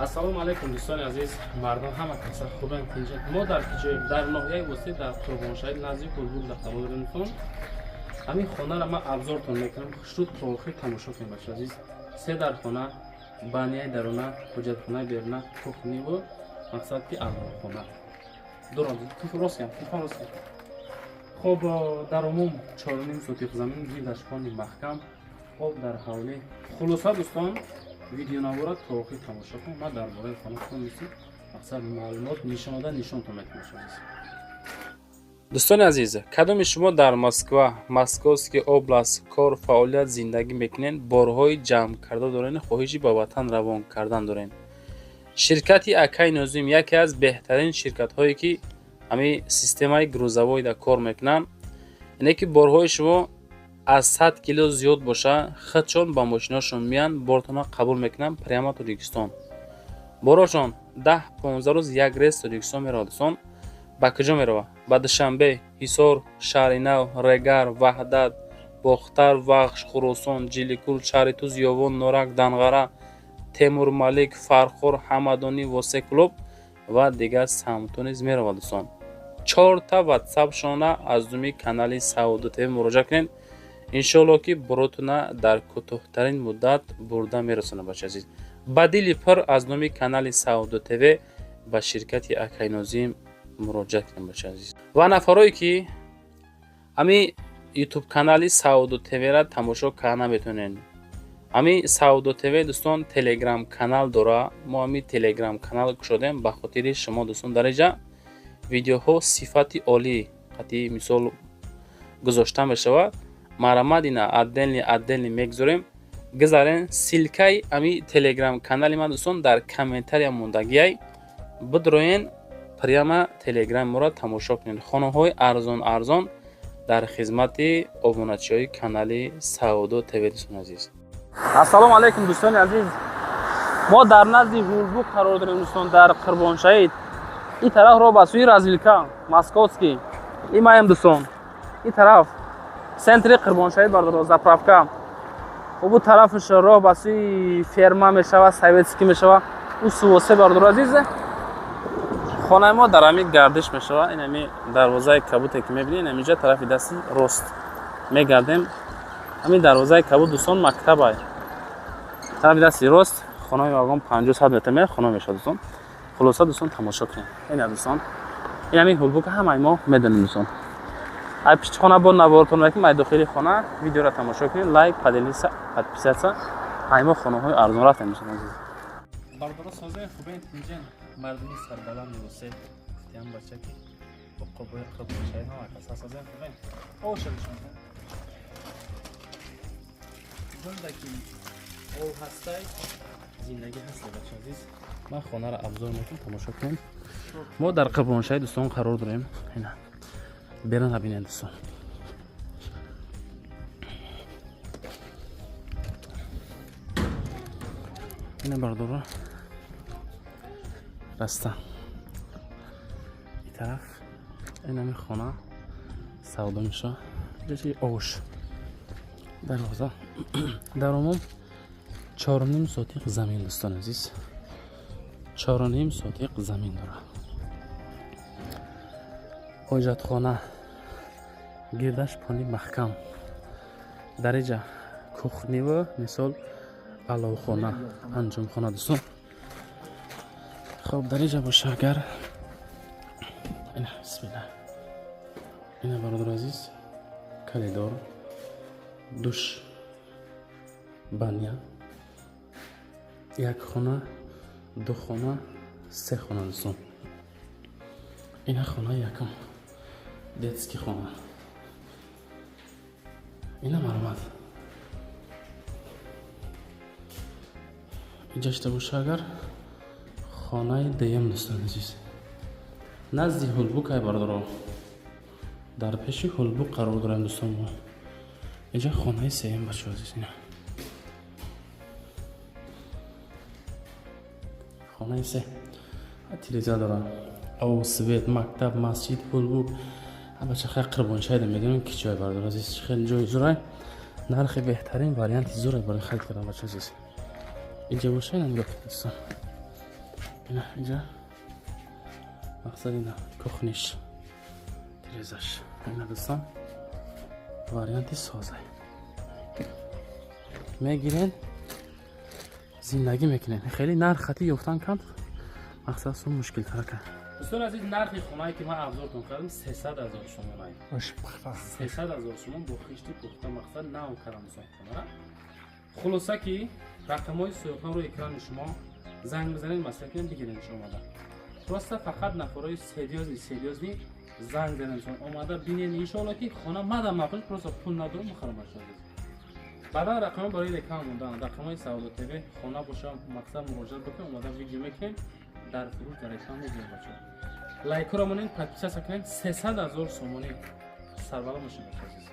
ассалому алайкум дӯстони азиз, мардон ҳама каса хубанд инҷа мо дар киҷои дар ноҳияи восит дар қурбоншаҳри назди Гулбуг дар Қабулгиринтон ҳамин хонара ман абзортон мекунам. хушруд то охир тамошо кунед бачаҳо азиз. се дар хона, банияи даруна, ҳуҷҷатхонаи беруна, кухниву мақсад ки авлохона дурон ростям. хоб дар умум 4.5 сотиқ замин гирдаш хони маҳкам. хоб дар ҳавли хулоса дӯстон видеонавора то охир тамошо кунед. ман дар бораи хона худам мақсад маълумот нишонода нишонтон метавонам. дӯстони азиз, кадоми шумо дар Москва, Московский област кор фаъолият зиндагӣ мекунед, борҳои ҷамъ карда доред, хоҳиши ба ватан равон кардан доред? ширкати Акай Нозим яке аз беҳтарин ширкатҳое ки ҳамин системаи грузовойда кор мекунанд. ине ки борҳои шумо аз 100 кило зиёд боша, худшон ба мошинашон меянд, бортона қабул мекунанд прямо Тоҷикистон. борошон 10-15 рӯз як рейс Тоҷикистон меравад. дӯстон ба куҷо мерава? ба Душанбе, Ҳисор, Шаҳри Нав, Регар, Ваҳдат, Бохтар, Вахш, Хуросон, Ҷиликур, Шаҳри Туз, Ёвон, Норак, Данғара, Темурмалик, Фархор, Ҳамадонӣ, Восеклоб ва дигар самтҳо низ меравад. дӯстон 4 та WhatsApp шона аз думи канали Сауду ТВ муроҷиат кунед. иншоалло ки боротуна дар кӯтоҳтарин муддат бурда мерасонад. бача азиз, ба дили пир аз номи канали Сауду ТВ ба ширкати Акай Нозим муроҷиат кунед. бача азиз, ва нафарое ки ҳамин YouTube канали Сауду ТВ-ра тамошо карда наметавонед, ҳамин Сауду ТВ дӯстон Telegram канал дора. мо ҳамин Telegram канал кушодем ба хотири шумо дӯстон. дар инҷа видеоҳо сифати олӣ қатъи мисол гузошта мешавад. марамадина аддели мегзорем. гизарен силкаи ҳамин Telegram канали ман дӯстон дар комментария мондагиай. бидроен прямо Telegram моро тамошо кунед. хонаҳои арзон дар хизмати обуначиҳои канали Сауду ТВ. дӯстон азиз, ассалому алайкум дӯстони азиз. мо дар назди Гулбуг қарор дорем дӯстон, дар Қурбоншаҳид. ин тараф роҳ ба сӯи Развилка, Московский. ин маем дӯстон. ин тараф центри Қурбоншаҳид бардор, заправка. бу тарафаш роҳ ба сӯи ферма мешавад, Советский мешавад. ӯ сувосе бардор азиз. хонаи мо дар ҳамин гардиш мешавад. ин ҳамин дарвозаи кабуте ки мебинед, ҳаминҷа тарафи дасти рост мегардем. ҳамин дарвозаи кабут дӯстон мактабай. тарафи дасти рост хонаи вагон 50-100 метр меяд хона мешавад дӯстон. хулоса дӯстон тамошо кунед. ин дӯстон, ин ҳамин Гулбуг ҳамаи мо медонем дӯстон. ай пишчхона бо наворатон мекунем, ай дохили хона видеоро тамошо кунед, лайк, поделиться, подписаться. ай мо хонаҳои арзон рафтем дӯстон азиз. бардора созаи хубен инҷан мардуми сарбаланди восе тиам бача ки бо қобои қурбоншаҳид ҳама каса созаи хубен ошадшон зиндаги ол ҳастай зиндагӣ ҳаст бача азиз. ман хонаро абзор мекунам, тамошо кунем. мо дар Қурбоншаҳид дӯстон қарор дорем. ина берун набинед дӯстон. ина бардора раста ин тараф ин ҳамин хона савдо мешавад. ҷои ош дарвоза. дар умум 4.5 сотиқ замин дӯстон азиз. 4.5 сотиқ замин дорад. ҳоҷатхона гирдаш пони маҳкам. дар инҷа кухниву мисол аловхона, анҷомхона дӯстон. хоб дар инҷа боша агар ина бисмилла. ина бародор азиз калидор, душ, баня, як хона, ду хона, се хона дӯстон. ина хона якум детский хона. ина мармад. инҷа шта боша агар хонаи дуюм дӯстон азиз. назди Гулбуг ай бардоро. дар пеши Гулбуг қарор дорем дӯстон мо. инҷа хонаи сеюм бачо азиз. ина хонаи се. телевизор дорад. ов, свет, мактаб, масҷид, Гулбуг. бача хай Қурбоншаҳид медонем ки ҷой бардор азиз. хеле ҷои зурай. нархи беҳтарин варианти зуре барои харид кардам бача азиз. инҷа боша ин нигоҳ кунед дӯстон. اینا اینجا مقصد اینا کخنیش تریزش. اینا دوستان واریانتی سازه میگیرین زندگی میکنین. خیلی نرخ خطی یافتن کند مقصد سون مشکل تر کرد. دوستان عزیز نرخ خونه که من ابزارتون کردم 300,000 تومان. 300,000 تومان با خشتی پخته مقصد نام کردم دوستان خونه. خلاصه که رقم‌های سوختن رو اکران شما زنگ بزنید مثلا کنید بگیرین شما اومده. راست فقط نفرای سریازی زنگ زنید اومده ببینید ان شاء الله که خونه مدام مقصد پروسه پول ندارم مخرم باشه. بعدا رقم برای رکام موندن رقم‌های سعودی تیوی خونه باشه مقصد مراجعه بکنید اومده ویدیو میکنید در فروش در رکام میذارید بچه. لایک رو مونین پاکیزه سکنید 300,000 تومانی سربالا میشه بچه.